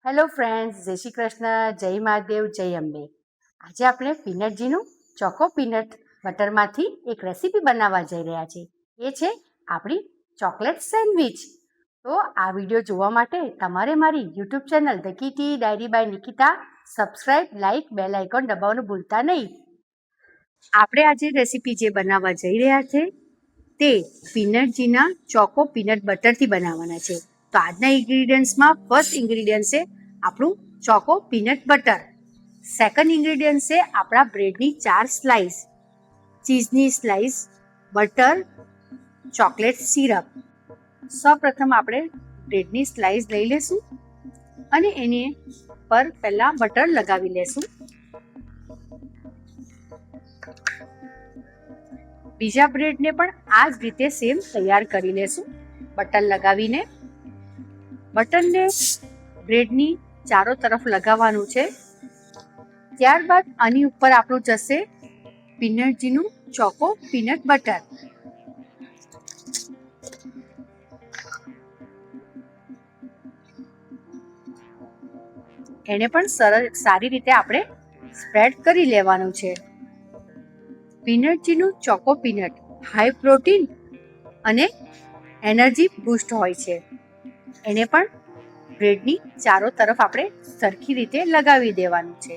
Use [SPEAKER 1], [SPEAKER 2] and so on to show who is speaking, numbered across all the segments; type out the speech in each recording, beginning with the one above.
[SPEAKER 1] Hello friends, જય શ્રી કૃષ્ણ, જય મહાદેવ, જય અંબે. આજે આપણે પીનટજીનું ચોકો પીનટ બટરમાંથી એક રેસીપી બનાવવા જઈ રહ્યા છીએ. એ છે આપણી ચોકલેટ સેન્ડવિચ. તો આ વિડીયો જોવા માટે તમારે મારી YouTube channel The Kitty Diary by Nikita subscribe, like, bell icon દબાવવાનું ભૂલતા નહીં. આપણે આજે રેસીપી જે બનાવવા જઈ રહ્યા છે તે પીનટજીના ચોકો પીનટ બટરથી બનાવવાના છે. તો આજના ઇન્ગ્રીડિયન્ટ્સમાં ફર્સ્ટ ઇન્ગ્રીડિયન્ટ છે આપણું choco peanut butter. Second ingredient છે આપણા બ્રેડની 4 સ્લાઇસ, ચીઝની સ્લાઇસ, બટર, ચોકલેટ સિરપ. સૌપ્રથમ આપણે બ્રેડની સ્લાઇસ લઈ લેશું અને એની પર પહેલાં બટર લગાવી લેશું. બીજા બ્રેડને પણ આ જ રીતે સેમ તૈયાર કરી લેશું. બટર લગાવીને બટરને બ્રેડની ચારો તરફ લગાવવાનું છે. ત્યારબાદ આની ઉપર આપણું જશે પીનટજીનું ચોકો પીનટ બટર. એને પણ સારી રીતે આપણે સ્પ્રેડ કરી લેવાનું છે. પીનટજીનું ચોકો પીનટ હાઈ પ્રોટીન અને એનર્જી બૂસ્ટ હોય છે. એને પણ બ્રેડની ચારો તરફ આપણે સરખી રીતે લગાવી દેવાનું છે.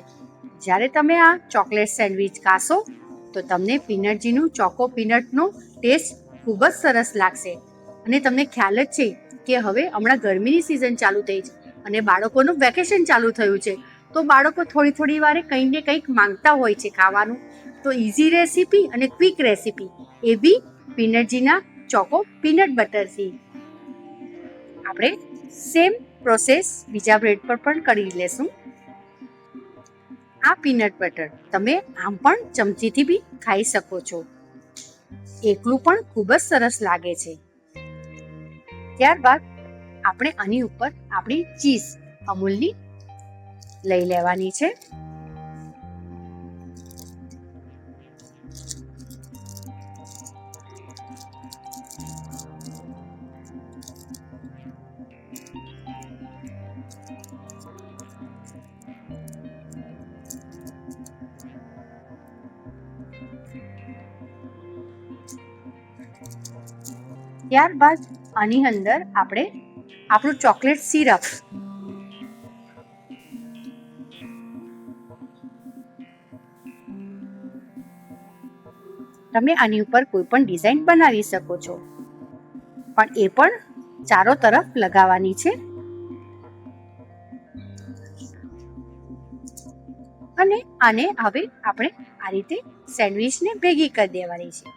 [SPEAKER 1] જ્યારે તમે આ ચોકલેટ સેન્ડવિચ ખાશો તો તમને પીનટજીનું ચોકો પીનટનો ટેસ્ટ ખૂબ જ સરસ લાગશે. અને તમને ખ્યાલ જ છે કે હવે હમણાં ગરમીની સિઝન ચાલુ થઈ છે અને બાળકોનું વેકેશન ચાલુ થયું છે, તો બાળકો થોડી વારે કંઈક ને કંઈક માંગતા હોય છે ખાવાનું. તો ઇઝી રેસીપી અને ક્વિક રેસીપી એ બી પીનટજીના ચોકો પીનટ બટરથી. આપણે સેમ પ્રોસેસ બીજા બ્રેડ પર પણ કરી લેશું. આ પીનટ બટર તમે આમ પણ ચમચીથી બી ખાઈ શકો છો. એકલું પણ ખૂબ જ સરસ લાગે છે. ત્યારબાદ આપણે આની ઉપર આપણી ચીઝ અમૂલની લઈ લેવાની છે. ત્યારબાદ આની અંદર આપણે આપણું ચોકલેટ સિરપ, તમે આની ઉપર કોઈ પણ ડિઝાઇન બનાવી શકો છો, પણ એ પણ ચારો તરફ લગાવવાની છે. અને આને હવે આપણે આ રીતે સેન્ડવિચને ભેગી કરી દેવાની છે.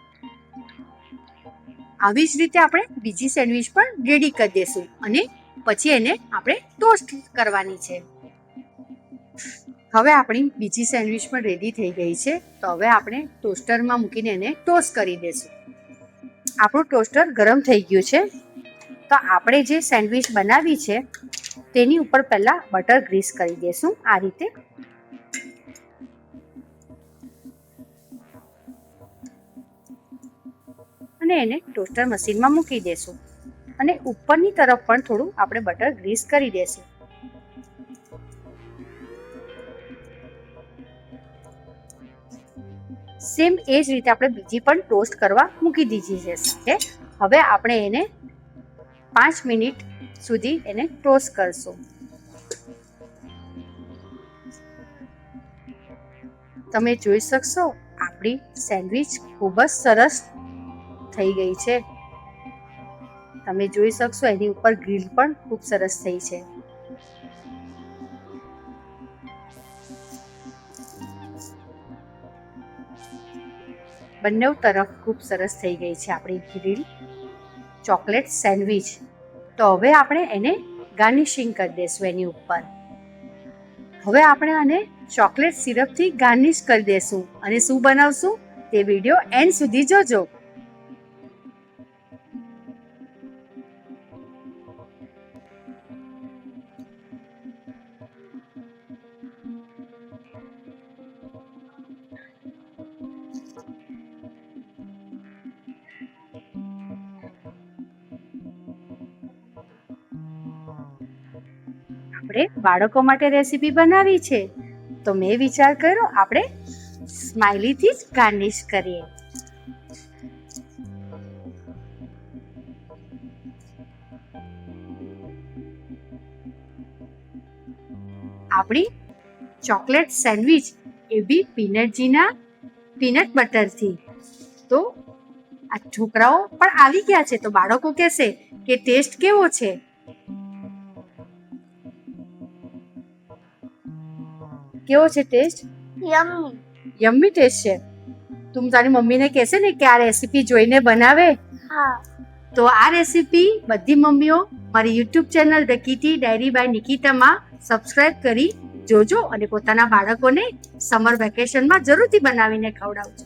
[SPEAKER 1] આવી જ રીતે આપણે બીજી સેન્ડવિચ પણ રેડી કરી દેશું અને પછી એને આપણે ટોસ્ટ કરવાની છે. હવે આપણી બીજી સેન્ડવિચ પણ રેડી થઈ ગઈ છે. તો હવે આપણે ટોસ્ટરમાં મૂકીને એને ટોસ્ટ કરી દઈશું. આપણું ટોસ્ટર ગરમ થઈ ગયું છે. તો આપણે જે સેન્ડવિચ બનાવી છે તેની ઉપર પહેલાં બટર ગ્રીસ કરી દઈશું આ રીતે. અને એને ટોસ્ટર મશીનમાં મૂકી દેશું અને ઉપરની તરફ પણ થોડું આપણે બટર ગ્રીસ કરી દેશું. સેમ એ જ રીતે આપણે બીજી પણ ટોસ્ટ કરવા મૂકી દીધી છે સાથે. હવે આપણે એને 5 મિનિટ સુધી એને ટોસ્ટ કરશું. તમે જોઈ શકશો આપણી સેન્ડવિચ ખૂબ જ સરસ થઈ ગઈ છે. તમે જોઈ શકશો એની ઉપર ગ્રીલ પણ ખૂબ સરસ થઈ છે. બંને તરફ ખૂબ સરસ થઈ ગઈ છે આપણી ગ્રીલ ચોકલેટ સેન્ડવિચ. તો હવે આપણે એને ગાર્નિશિંગ કરી દઈશું એની ઉપર. હવે આપણે આને ચોકલેટ સિરપથી ગાર્નિશ કરી દઈશું. અને શું બનાવશું તે વિડીયો એન્ડ સુધી જોજો. આપણે બાળકો માટે રેસીપી બનાવી છે તો મેં વિચાર કર્યો આપણે સ્માઇલીથી જ ગાર્નિશ કરીએ. આપણી ચોકલેટ સેન્ડવિચ એ બી પીનટ બટરથી. તો આ છોકરાઓ પણ આવી ગયા છે તો બાળકો કહેશે કે ટેસ્ટ કેવો છે. કેવો છે ટેસ્ટ? યમ્મી ટેસ્ટ છે. તું તારી મમ્મીને કહેશે ને કે આ રેસીપી જોઈને બનાવે. તો આ રેસીપી બધી મમ્મીઓ મારી YouTube channel The Kitty Diary by નિકિતામાં સબસ્ક્રાઇબ કરી જોજો અને પોતાના બાળકોને સમર વેકેશનમાં જરૂરથી બનાવીને ખવડાવજો.